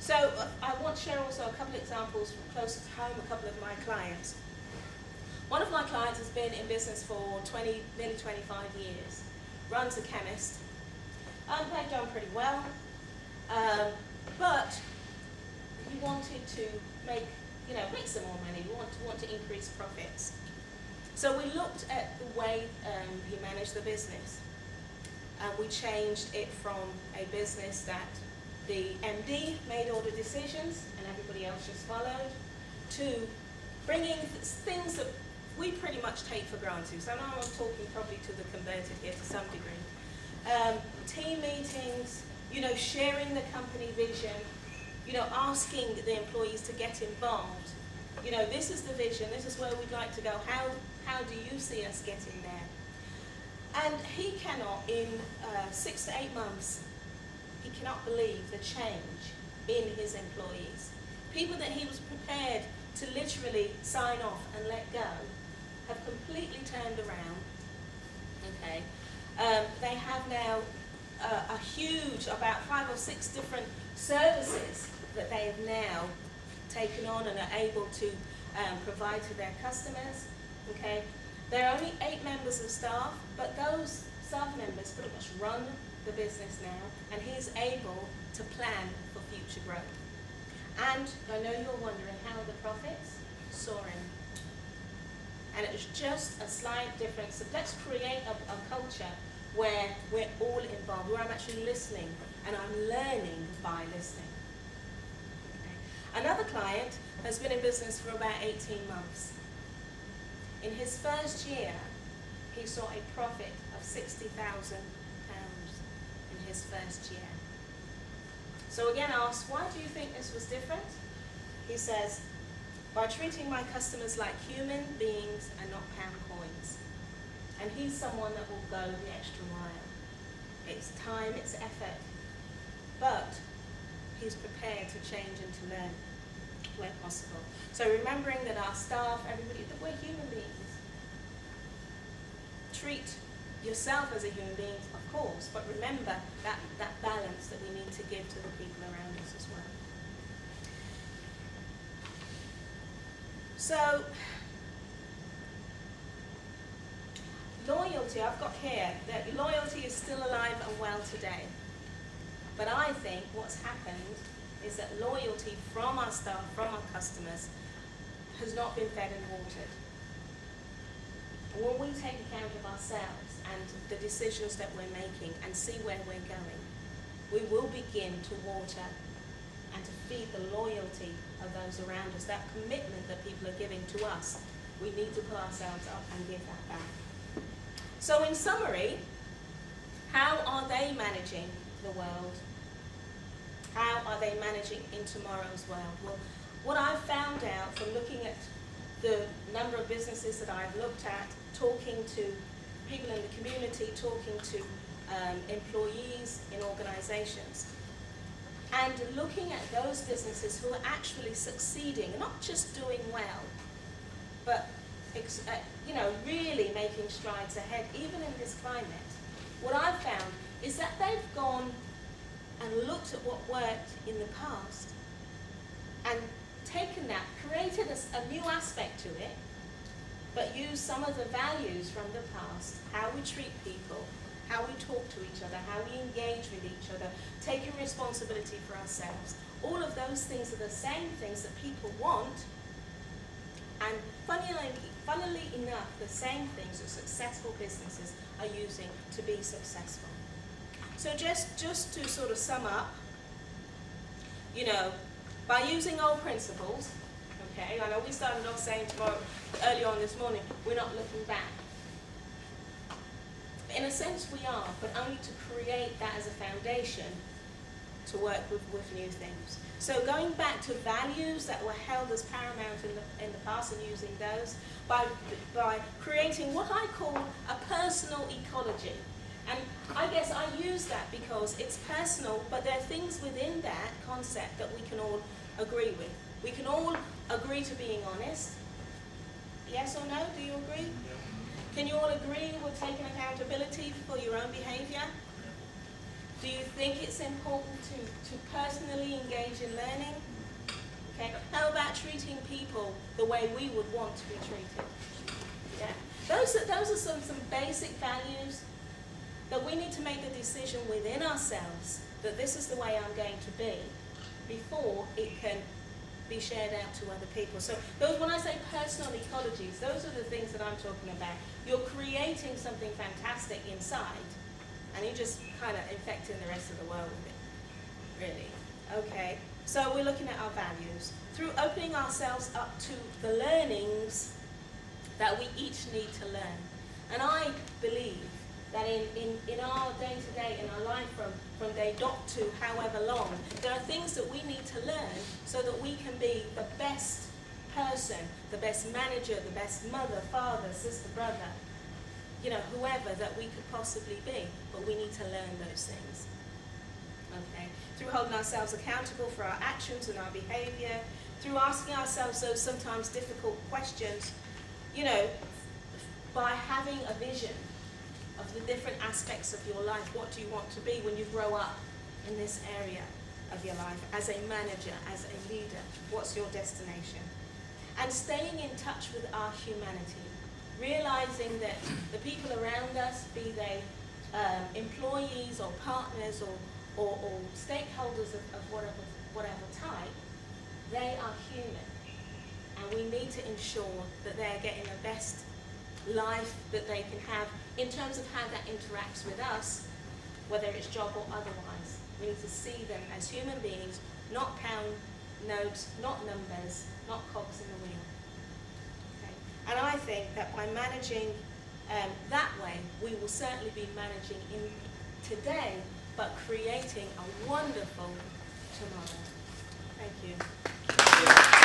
So I want to share also a couple of examples from closer to home, a couple of my clients. One of my clients has been in business for nearly 25 years, runs a chemist. They've done pretty well, but he wanted to make some more money. We want to increase profits. So we looked at the way he managed the business. We changed it from a business that the MD made all the decisions and everybody else just followed, to bringing things that we pretty much take for granted. So now I'm talking probably to the converted here to some degree. Team meetings, sharing the company vision, asking the employees to get involved. This is the vision, this is where we'd like to go. How do you see us getting there? And he cannot, in 6 to 8 months, he cannot believe the change in his employees. People that he was prepared to literally sign off and let go have completely turned around. Okay, they have now a huge, about 5 or 6 different services that they have now taken on and are able to provide to their customers. Okay, there are only 8 members of staff, but those staff members pretty much run the business now, and he's able to plan for future growth. And I know you're wondering how the profits soaring. And it was just a slight difference. So let's create a culture where we're all involved, where I'm actually listening and I'm learning by listening. Okay. Another client has been in business for about 18 months. In his first year, he saw a profit of £60,000 in his first year. So again, I asked, why do you think this was different? He says, by treating my customers like human beings and not pound coins. And he's someone that will go the extra mile. It's time, it's effort, but he's prepared to change and to learn where possible. So remembering that our staff, everybody, that we're human beings. Treat yourself as a human being, of course, but remember that balance that we need to give to the people around us as well. So, loyalty, I've got here that loyalty is still alive and well today. But I think what's happened is that loyalty from our staff, from our customers, has not been fed and watered. When we take account of ourselves and the decisions that we're making and see where we're going, we will begin to water and to feed the loyalty of those around us, that commitment that people are giving to us. We need to pull ourselves up and give that back. So in summary, how are they managing the world? How are they managing in tomorrow's world? Well, what I've found out from looking at the number of businesses that I've looked at, talking to people in the community, talking to employees in organizations, and looking at those businesses who are actually succeeding, not just doing well, but really making strides ahead, even in this climate. What I've found is that they've gone and looked at what worked in the past and taken that, created a new aspect to it, but used some of the values from the past, how we treat people, how we talk to each other, how we engage with each other, taking responsibility for ourselves. All of those things are the same things that people want, and funnily enough, the same things that successful businesses are using to be successful. So just to sort of sum up, by using old principles, okay, I know we started off saying early on this morning, we're not looking back. In a sense we are, but only to create that as a foundation to work with new things. So going back to values that were held as paramount in the past and using those, by creating what I call a personal ecology. And I guess I use that because it's personal, but there are things within that concept that we can all agree with. We can all agree to being honest. Yes or no? Do you agree? Yeah. Can you all agree with taking accountability for your own behavior? Do you think it's important to personally engage in learning? Okay. How about treating people the way we would want to be treated? Yeah. Those are some basic values that we need to make the decision within ourselves that this is the way I'm going to be before it can be shared out to other people. So those, when I say personal ecologies, those are the things that I'm talking about. You're creating something fantastic inside, and you're just kind of infecting the rest of the world with it, really. Okay, so we're looking at our values. Through opening ourselves up to the learnings that we each need to learn. And I believe that in our day-to-day, in our life from day dot to however long, there are things that we need to learn so that we can be the best person, the best manager, the best mother, father, sister, brother, you know, whoever that we could possibly be. But we need to learn those things. Okay? Through holding ourselves accountable for our actions and our behavior, through asking ourselves those sometimes difficult questions, you know, by having a vision of the different aspects of your life. What do you want to be when you grow up in this area of your life? As a manager, as a leader, what's your destination? And staying in touch with our humanity, realizing that the people around us, be they employees or partners or stakeholders of whatever type, they are human. And we need to ensure that they're getting the best life that they can have in terms of how that interacts with us, whether it's job or otherwise. We need to see them as human beings, not pound notes, not numbers, not cogs in the wheel. Okay? And I think that by managing that way, we will certainly be managing in today, but creating a wonderful tomorrow. Thank you.